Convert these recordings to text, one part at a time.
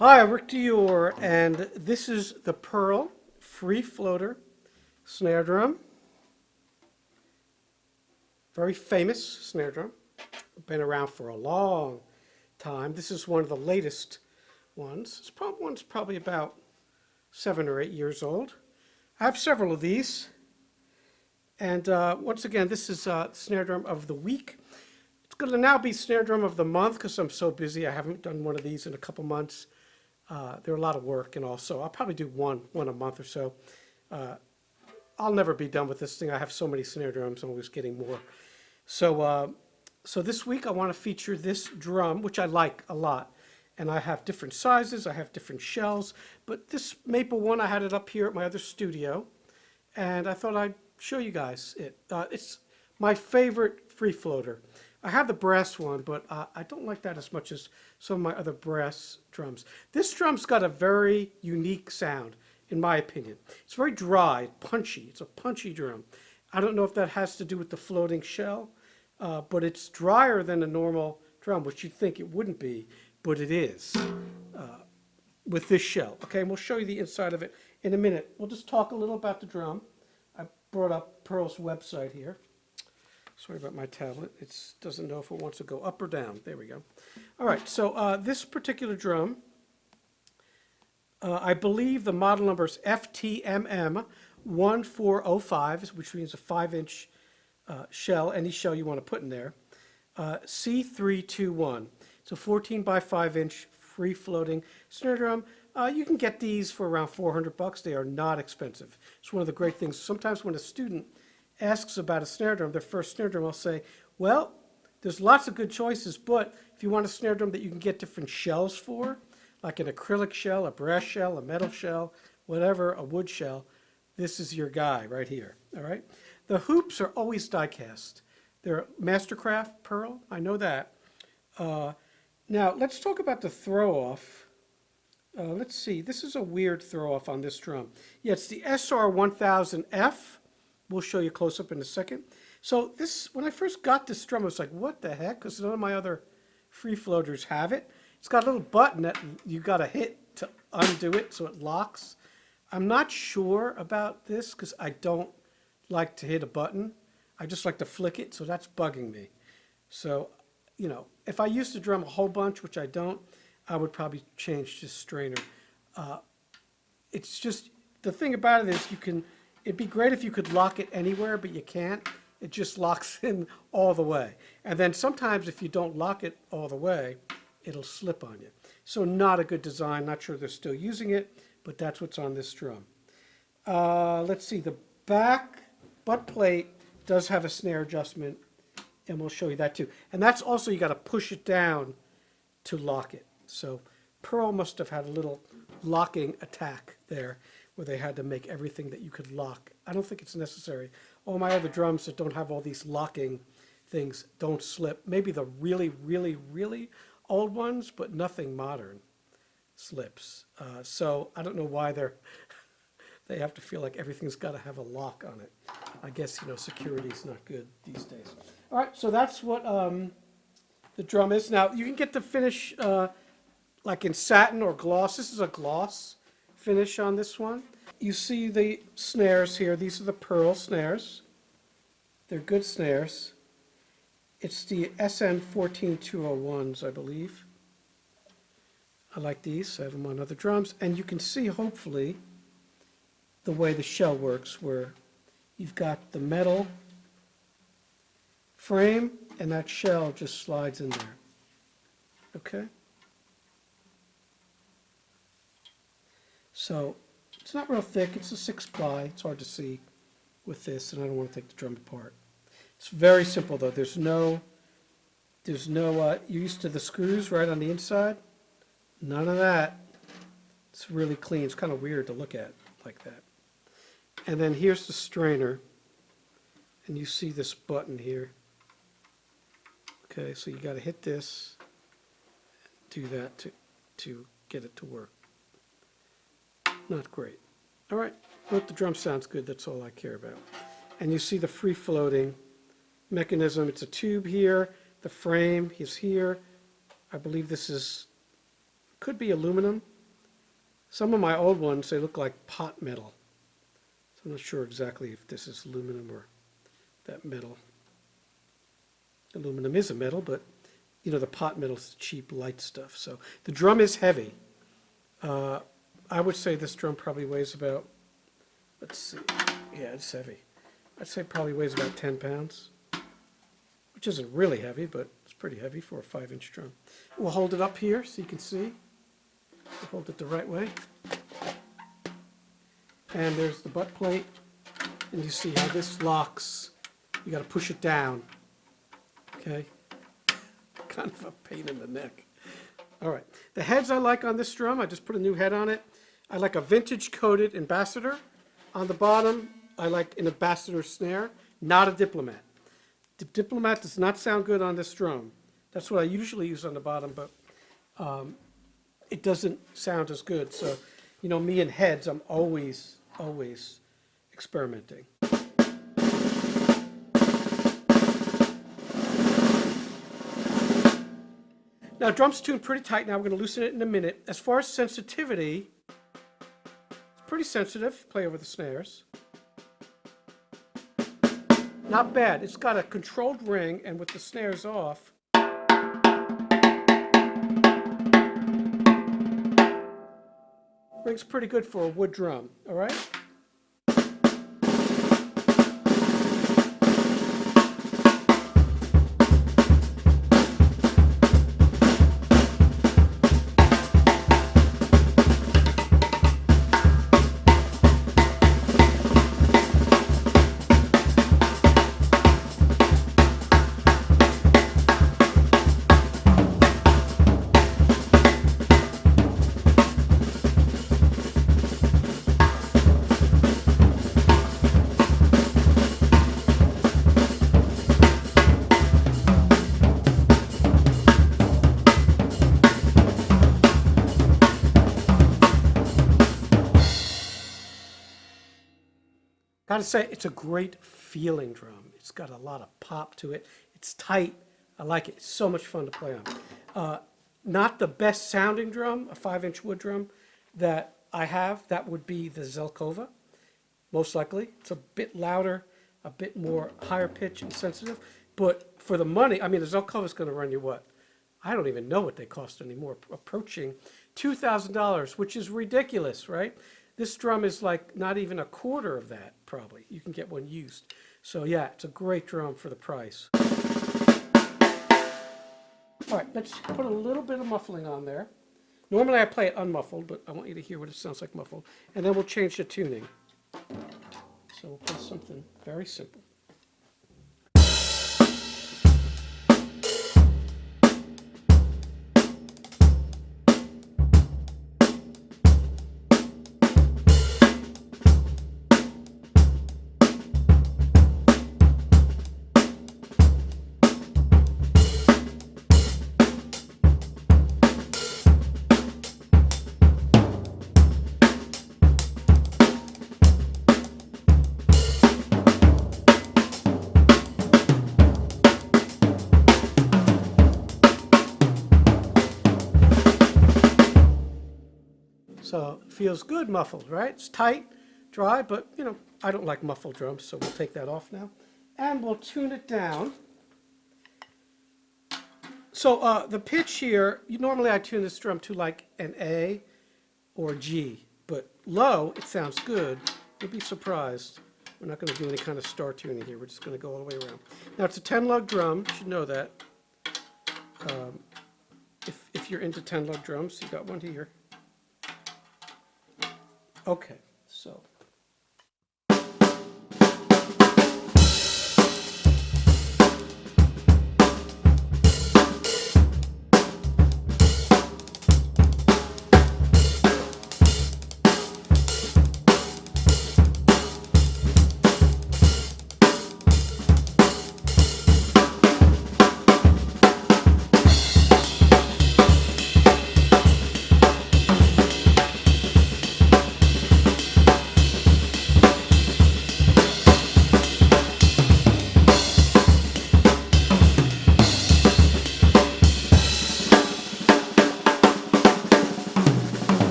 Hi, I'm Rick Dior, and this is the Pearl Free Floater snare drum. Very famous snare drum. Been around for a long time. This is one of the latest ones. One's probably about 7 or 8 years old. I have several of these. And once again, this is snare drum of the week. It's going to now be snare drum of the month because I'm so busy. I haven't done one of these in a couple months. They're a lot of work, and also I'll probably do one a month or so. I'll never be done with this thing. I have so many snare drums. I'm always getting more. So this week I want to feature this drum, which I like a lot. And I have different sizes. I have different shells. But this maple one, I had it up here at my other studio, and I thought I'd show you guys it. It's my favorite free floater. I have the brass one, but I don't like that as much as some of my other brass drums. This drum's got a very unique sound, in my opinion. It's very dry, punchy. It's a punchy drum. I don't know if that has to do with the floating shell, but it's drier than a normal drum, which you'd think it wouldn't be, but it is with this shell. Okay, and we'll show you the inside of it in a minute. We'll just talk a little about the drum. I brought up Pearl's website here. Sorry about my tablet. It doesn't know if it wants to go up or down. There we go. All right, so this particular drum, I believe the model number is FTMM 1405, which means a 5-inch shell, any shell you want to put in there. C321. It's a 14 by 5-inch free floating snare drum. You can get these for around $400. They are not expensive. It's one of the great things. Sometimes when a student asks about a snare drum, their first snare drum, I'll say, well, there's lots of good choices, but if you want a snare drum that you can get different shells for, like an acrylic shell, a brass shell, a metal shell, whatever, a wood shell, this is your guy right here, all right? The hoops are always die-cast. They're Mastercraft Pearl, I know that. Now, let's talk about the throw-off. Let's see, this is a weird throw-off on this drum. Yeah, it's the SR1000F. We'll show you close up in a second. So this, when I first got this drum, I was like, what the heck? Because none of my other free floaters have it. It's got a little button that you got to hit to undo it so it locks. I'm not sure about this because I don't like to hit a button. I just like to flick it, so that's bugging me. So, you know, if I used to drum a whole bunch, which I don't, I would probably change this strainer. It's just, the thing about it is you can, it'd be great if you could lock it anywhere, but you can't. It just locks in all the way. And then sometimes if you don't lock it all the way, it'll slip on you. So not a good design. Not sure they're still using it, but that's what's on this drum. Let's see. The back butt plate does have a snare adjustment, and we'll show you that too. And that's also, you got to push it down to lock it. So Pearl must have had a little locking attack there, where they had to make everything that you could lock. I don't think it's necessary. All my other drums that don't have all these locking things don't slip. Maybe the really, really, really old ones, but nothing modern slips. So I don't know why they have to feel like everything's got to have a lock on it. I guess, you know, security's not good these days. All right, so that's what the drum is. Now, you can get the finish like in satin or gloss. This is a gloss finish on this one. You see the snares here. These are the Pearl snares. They're good snares. It's the SN14201s, I believe. I like these. I have them on other drums. And you can see, hopefully, the way the shell works, where you've got the metal frame and that shell just slides in there. Okay? So it's not real thick. It's a 6-ply. It's hard to see with this, and I don't want to take the drum apart. It's very simple, though. There's no, you're used to the screws right on the inside. None of that. It's really clean. It's kind of weird to look at like that. And then here's the strainer, and you see this button here. Okay, so you got to hit this, do that to get it to work. Not great. All right, but the drum sounds good. That's all I care about. And you see the free floating mechanism. It's a tube here. The frame is here. I believe this is Could be aluminum. Some of my old ones, they look like pot metal. So I'm not sure exactly if this is aluminum or that metal. Aluminum is a metal, but you know, the pot metal is cheap, light stuff. So the drum is heavy. I would say this drum probably weighs about, let's see, yeah, it's heavy. I'd say probably weighs about 10 pounds, which isn't really heavy, but it's pretty heavy for a 5-inch drum. We'll hold it up here so you can see. We'll hold it the right way. And there's the butt plate, and you see how this locks. You got to push it down, okay? Kind of a pain in the neck. All right, the heads I like on this drum, I just put a new head on it. I like a vintage coated Ambassador. On the bottom, I like an Ambassador snare, not a Diplomat. The Diplomat does not sound good on this drum. That's what I usually use on the bottom, but it doesn't sound as good. So, you know, me and heads, I'm always experimenting. Now, drum's tuned pretty tight now. We're going to loosen it in a minute. As far as sensitivity, it's pretty sensitive. Play over the snares. Not bad. It's got a controlled ring, and with the snares off, ring's pretty good for a wood drum, all right? Gotta say, it's a great feeling drum. It's got a lot of pop to it. It's tight. I like it. It's so much fun to play on. Not the best sounding drum, a 5-inch wood drum that I have. That would be the Zelkova, most likely. It's a bit louder, a bit more higher pitch and sensitive. But for the money, I mean, the Zelkova is going to run you what? I don't even know what they cost anymore. Approaching $2,000, which is ridiculous, right? This drum is like not even a quarter of that, probably. You can get one used. So yeah, it's a great drum for the price. All right, let's put a little bit of muffling on there. Normally I play it unmuffled, but I want you to hear what it sounds like muffled. And then we'll change the tuning. So we'll play something very simple. So it feels good muffled, right? It's tight, dry, but you know, I don't like muffled drums, so we'll take that off now. And we'll tune it down. So the pitch here, normally I tune this drum to like an A or G, but low, it sounds good. You'll be surprised. We're not going to do any kind of star tuning here. We're just going to go all the way around. Now it's a 10-lug drum. You should know that. If you're into 10-lug drums, you got one here. Okay, so.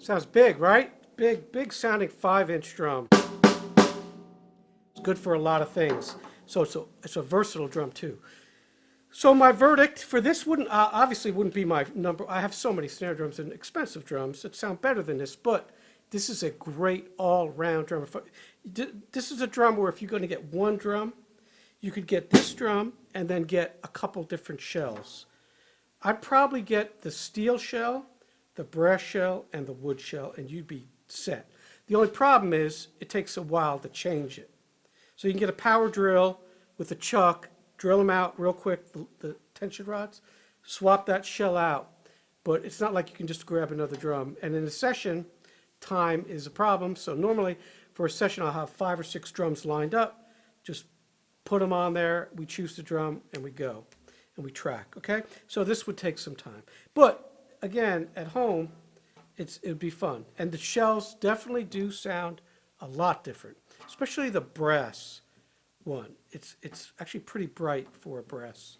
Sounds big, right? Big sounding 5-inch drum. It's good for a lot of things. So it's a versatile drum too. So my verdict for this obviously wouldn't be my number. I have so many snare drums and expensive drums that sound better than this, but this is a great all-round drum. This is a drum where if you're going to get one drum, you could get this drum and then get a couple different shells. I'd probably get the steel shell, the brass shell, and the wood shell, and you'd be set. The only problem is it takes a while to change it. So you can get a power drill with a chuck, drill them out real quick, the tension rods, swap that shell out. But it's not like you can just grab another drum. And in a session, time is a problem. So normally for a session, I'll have 5 or 6 drums lined up. Just put them on there, we choose the drum, and we go. And we track, okay? So this would take some time. But again, at home, it would be fun. And the shells definitely do sound a lot different, especially the brass one. It's actually pretty bright for a brass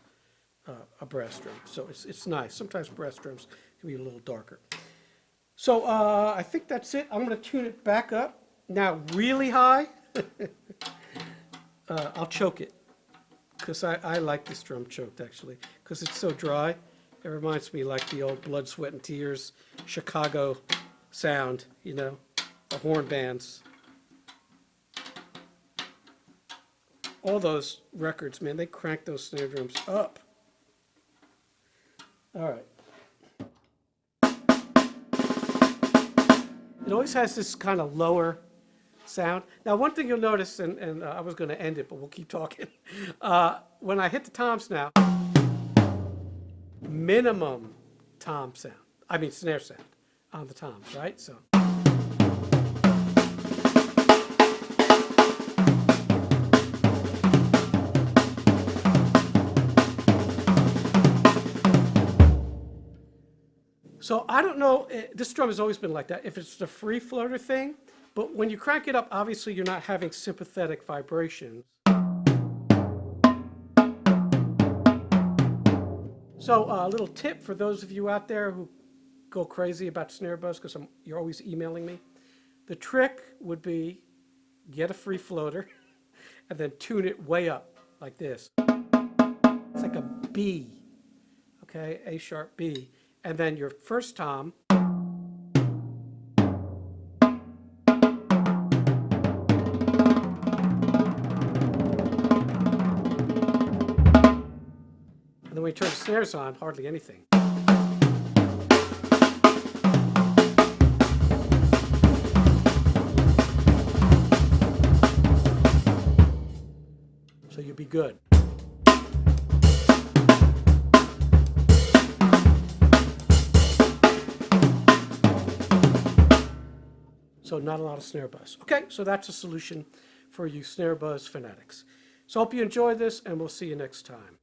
drum. So it's nice. Sometimes brass drums can be a little darker. So I think that's it. I'm going to tune it back up. Now really high, I'll choke it. Because I like this drum choked, actually, because it's so dry. It reminds me like the old Blood, Sweat, and Tears Chicago sound, you know, the horn bands. All those records, man, they crank those snare drums up. All right. It always has this kind of lower sound. Now, one thing you'll notice, and I was going to end it, but we'll keep talking. When I hit the toms now, minimum tom sound. I mean snare sound on the toms, right? So. So I don't know, this drum has always been like that, if it's the free floater thing, but when you crank it up, obviously you're not having sympathetic vibrations. So a little tip for those of you out there who go crazy about snare buzz, because you're always emailing me. The trick would be get a free floater and then tune it way up like this. It's like a B, okay, A sharp B. And then your first tom, and then when you turn the snares on, hardly anything. So you'll be good. So not a lot of snare buzz. Okay, so that's a solution for you snare buzz fanatics. So I hope you enjoy this, and we'll see you next time.